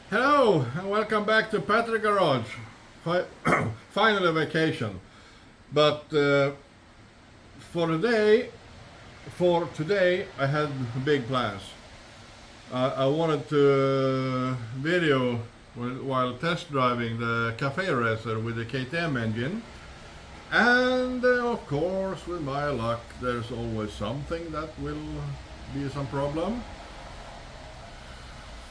Hello and welcome back to Patrick Garage. Finally vacation, but for today I had big plans. I wanted to video while test driving the cafe racer with the KTM engine, and of course with my luck there's always something that will be some problem.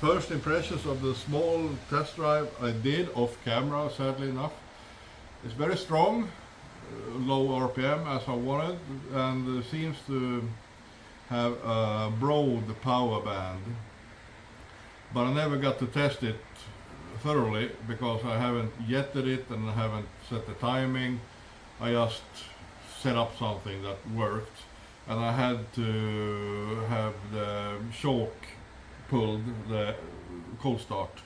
First impressions of the small test drive I did off camera, sadly enough. It's very strong, low RPM as I wanted, and seems to have a broad power band. But I never got to test it thoroughly because I haven't jetted it and I haven't set the timing. I just set up something that worked, and I had to have the shock pulled, the cold start.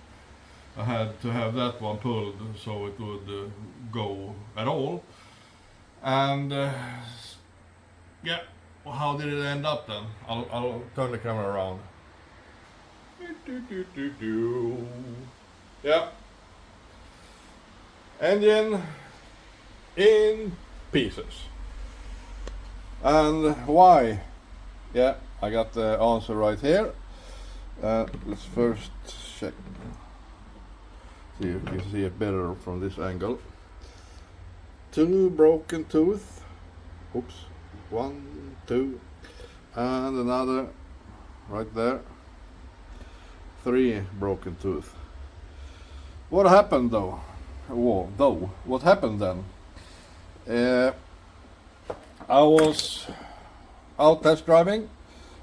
I had to have that one pulled so it would go at all. And yeah, well, how did it end up then? I'll turn the camera around. Yeah, engine in pieces. And why? Yeah, I got the answer right here. Let's first check, see if you can see it better from this angle. 2 broken tooth, oops, 1, 2, and another right there, 3 broken tooth. What happened though? What happened then? I was out test driving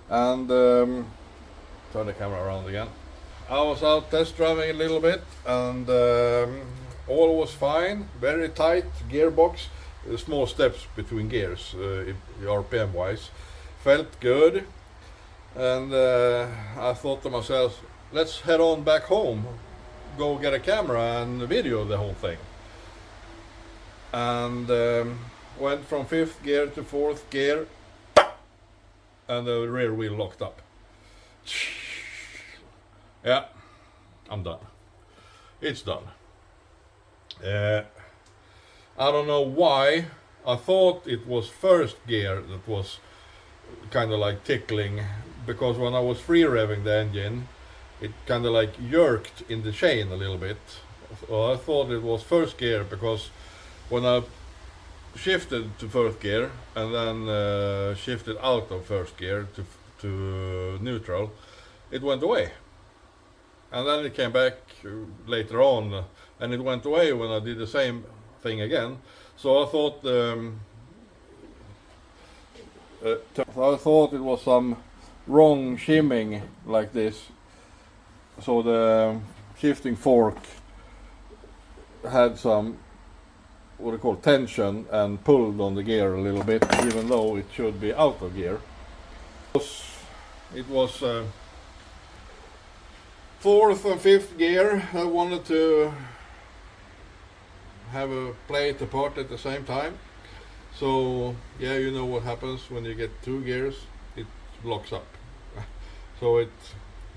and turn the camera around again. I was out test driving a little bit and all was fine, very tight gearbox, small steps between gears, RPM wise. Felt good, and I thought to myself, let's head on back home, go get a camera and video the whole thing. And went from 5th gear to 4th gear, and the rear wheel locked up. Yeah, I'm done. It's done. I don't know why. I thought it was 1st gear that was kind of like tickling, because when I was free revving the engine, it kind of like jerked in the chain a little bit. So I thought it was 1st gear, because when I shifted to 1st gear and then shifted out of 1st gear to neutral, it went away. And then it came back later on, and it went away when I did the same thing again. So I thought it was some wrong shimming like this. So the shifting fork had some, what do you call, tension and pulled on the gear a little bit, even though it should be out of gear. It was 4th and 5th gear. I wanted to have a play it apart at the same time. So yeah, you know what happens when you get 2 gears, it locks up. So it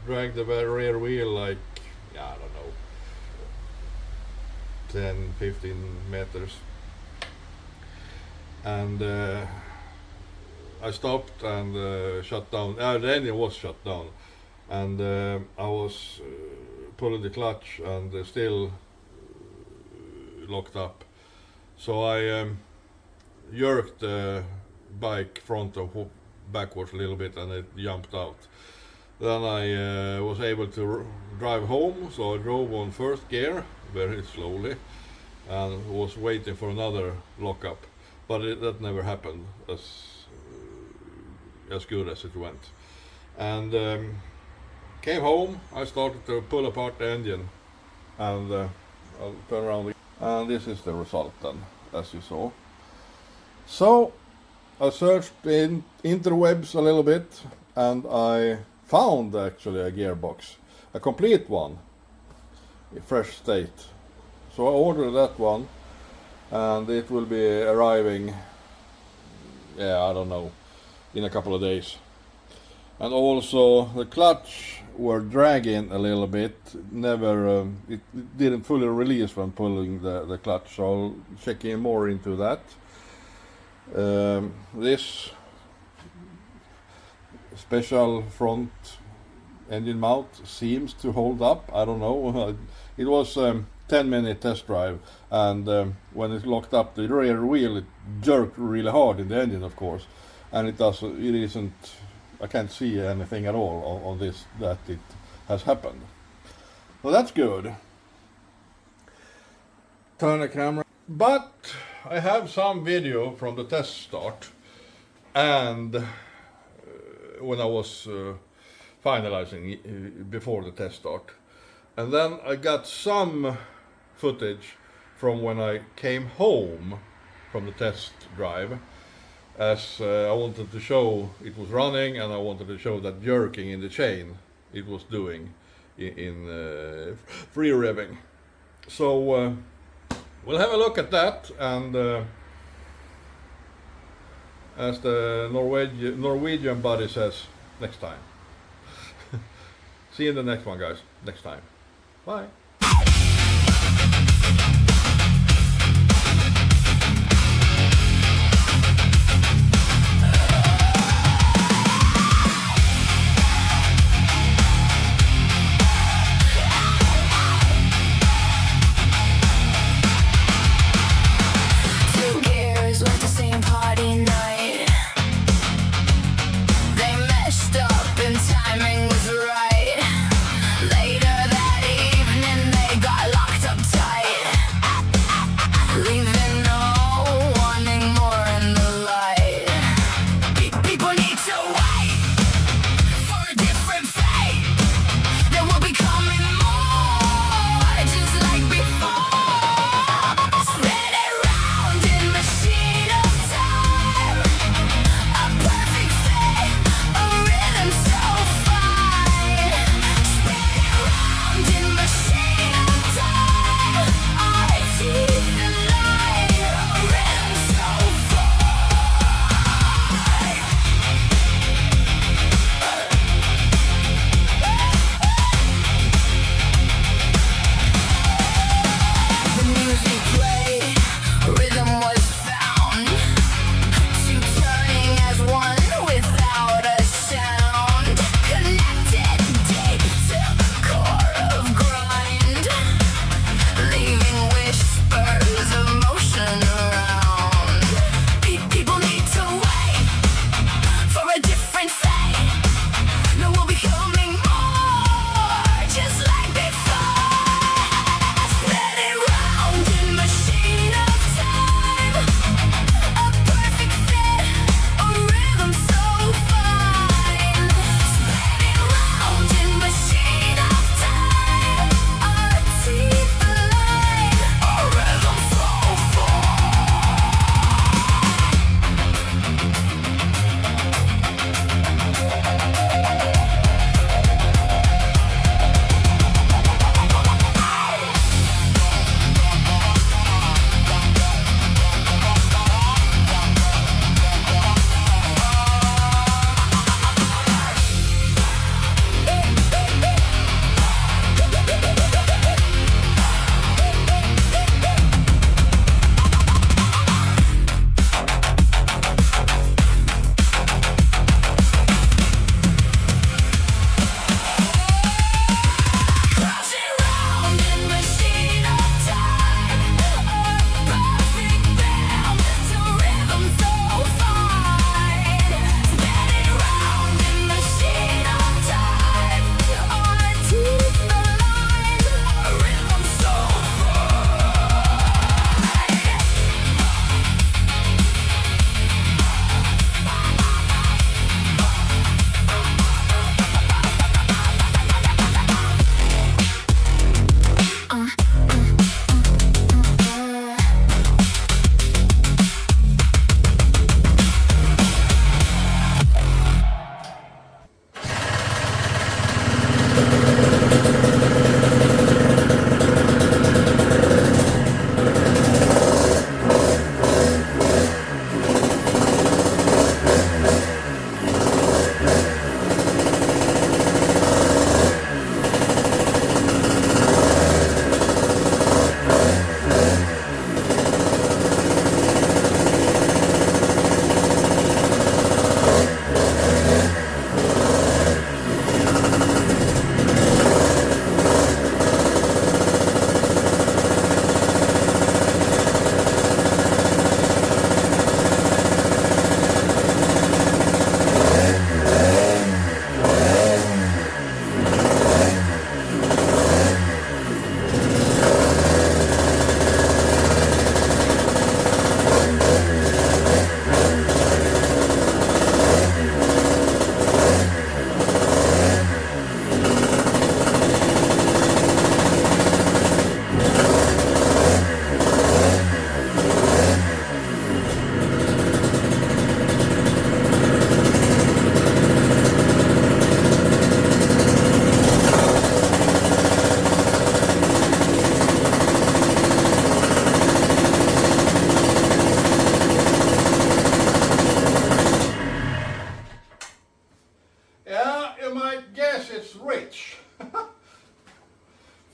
dragged the rear wheel like, yeah, I don't know, 10-15 meters. And I stopped and shut down. The engine was shut down, and I was pulling the clutch and still locked up. So I jerked the bike front and backwards a little bit, and it jumped out. Then I was able to drive home, so I drove on 1st gear very slowly and was waiting for another lockup, but that never happened as good as it went. And came home, I started to pull apart the engine, and I'll turn around again. And this is the result then, as you saw. So I searched in interwebs a little bit, and I found actually a gearbox, a complete one, in fresh state. So I ordered that one, and it will be arriving, yeah, I don't know, in a couple of days. And also the clutch were dragging a little bit. Never, it didn't fully release when pulling the clutch. So I'll check in more into that. This special front engine mount seems to hold up. I don't know. It was 10-minute test drive, and when it locked up the rear wheel, it jerked really hard in the engine, of course, and it isn't. I can't see anything at all on this that it has happened. So that's good. Turn the camera. But I have some video from the test start and when I was finalizing before the test start. And then I got some footage from when I came home from the test drive, as I wanted to show it was running, and I wanted to show that jerking in the chain it was doing in free revving. So we'll have a look at that, and as the Norwegian buddy says, next time. See you in the next one, guys. Next time. Bye. Timing was right. Later that evening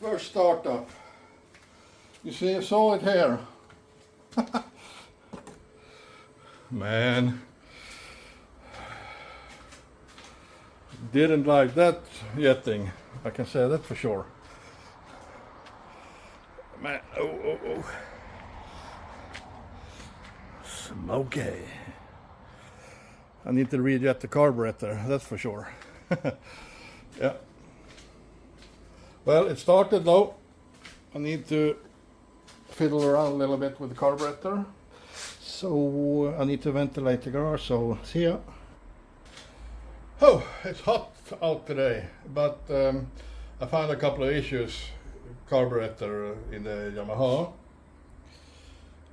First startup. You see, I saw it here. Man. Didn't like that jetting. I can say that for sure. Man, oh. Smoky. I need to rejet the carburetor, that's for sure. Yeah. Well, it started though. I need to fiddle around a little bit with the carburetor. So I need to ventilate the garage, so see ya. Oh, it's hot out today, but I found a couple of issues. Carburetor in the Yamaha.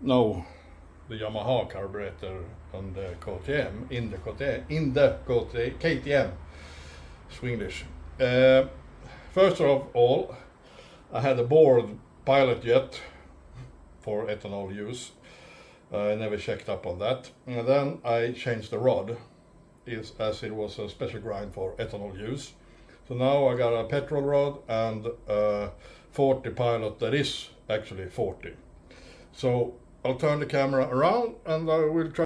No, the Yamaha carburetor on the KTM, in the KTM, Swedish. First of all, I had a bored pilot jet for ethanol use. I never checked up on that. And then I changed the rod, as it was a special grind for ethanol use. So now I got a petrol rod and a 40 pilot that is actually 40. So I'll turn the camera around and I will try.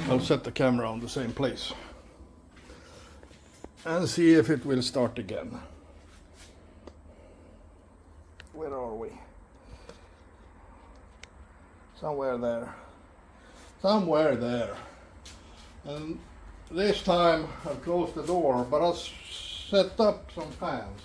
I'll set the camera on the same place and see if it will start again. Where are we? Somewhere there. And this time I've closed the door, but I'll set up some fans.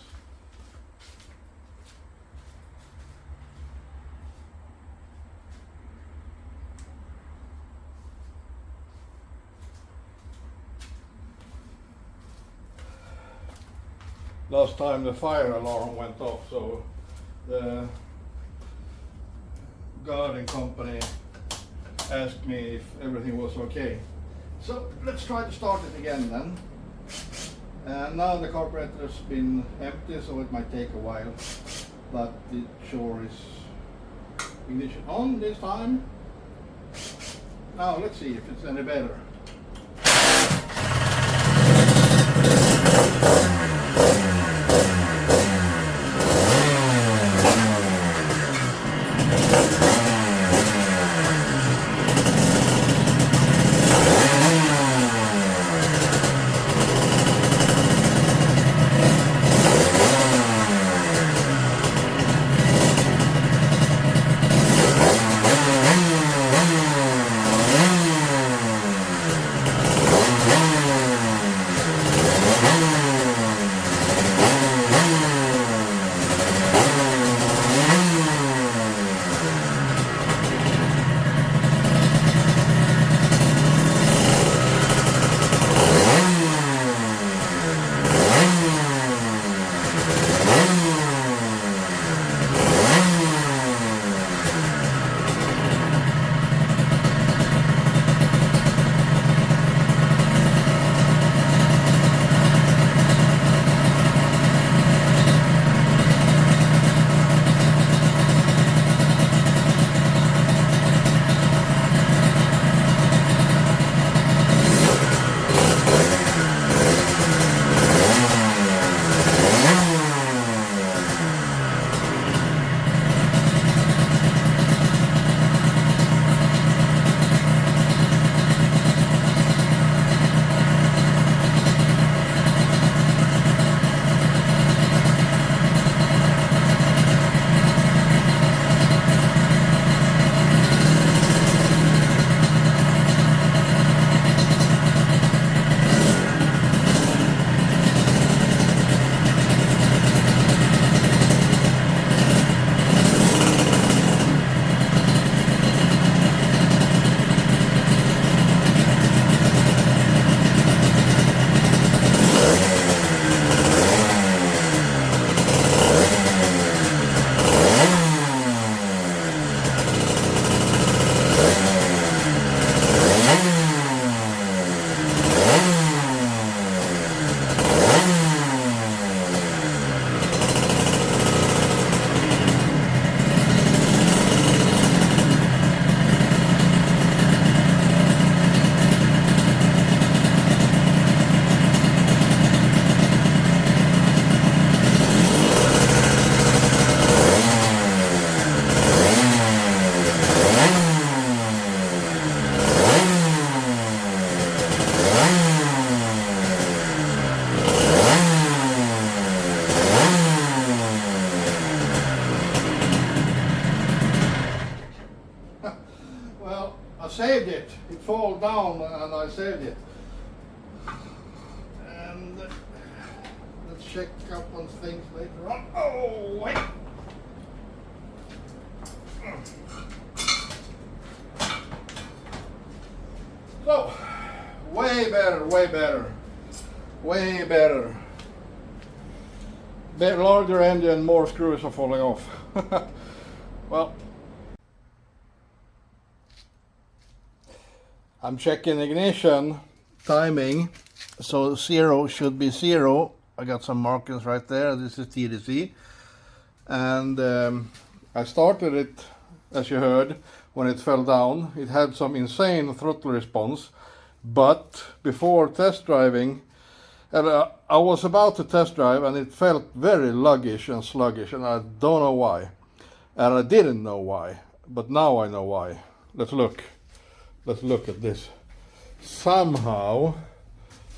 Last time the fire alarm went off, so the guarding company asked me if everything was okay. So let's try to start it again then. And now the carburetor's been empty, so it might take a while, but it sure is ignition on this time. Now let's see if it's any better. saved it. It fall down and I saved it. And let's check up on things later on. Oh, wait. So, way better, way better, way better. Larger engine, more screws are falling off. Well, I'm checking ignition timing, so 0 should be 0. I got some markers right there. This is TDC, and I started it, as you heard, when it fell down. It had some insane throttle response, but before test driving, I was about to test drive and it felt very luggish and sluggish, and I don't know why. And I didn't know why, but now I know why. Let's look at this. Somehow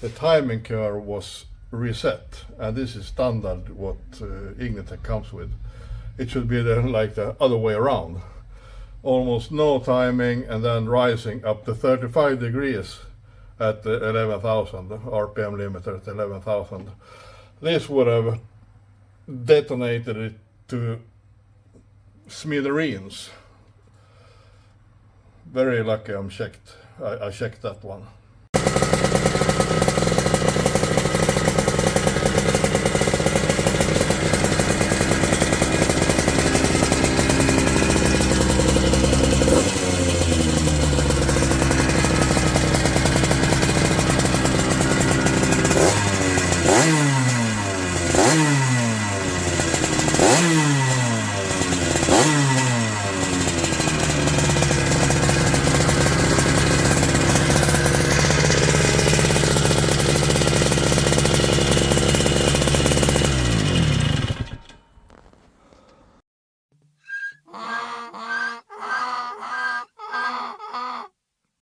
the timing curve was reset, and this is standard what Ignitec comes with. It should be like the other way around. Almost no timing and then rising up to 35 degrees at 11,000, RPM limiter at 11,000. This would have detonated it to smithereens. Very lucky I checked that one.